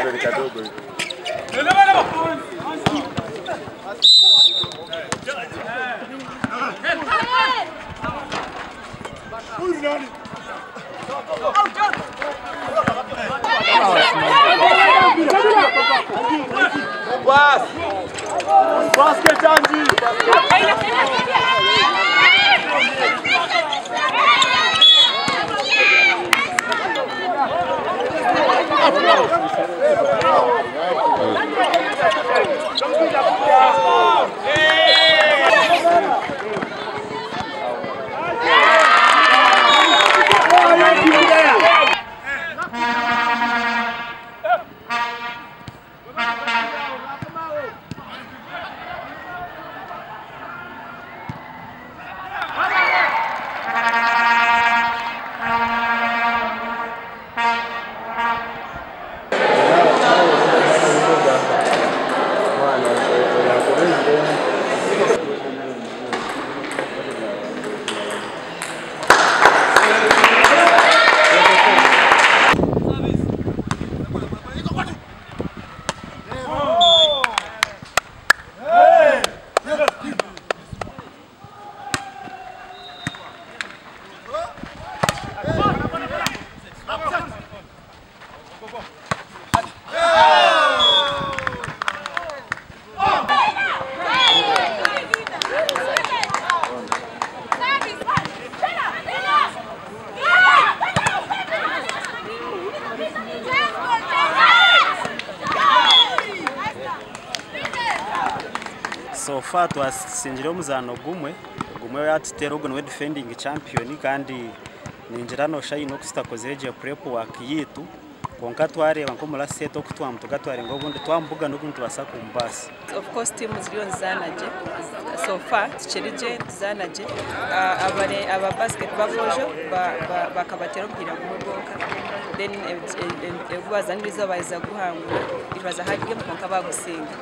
mbele kidogo hivi. Basket Anji. So far twasinjira omuzano gumwe yatutera ogwo niwe defending champion kandi ninjira no shine okutakoze je prep work yitu konka twareba nko muri set okutwamutuga twarenga obundi twambuga no kuntubasa kumbasa. Of course team ziriyo nzanaje so far ticherije nzanaje aba basketball bojo bakabatera kugira guhogoka then bazaniriza baza guhangura ibaza hadi game konka bagusinga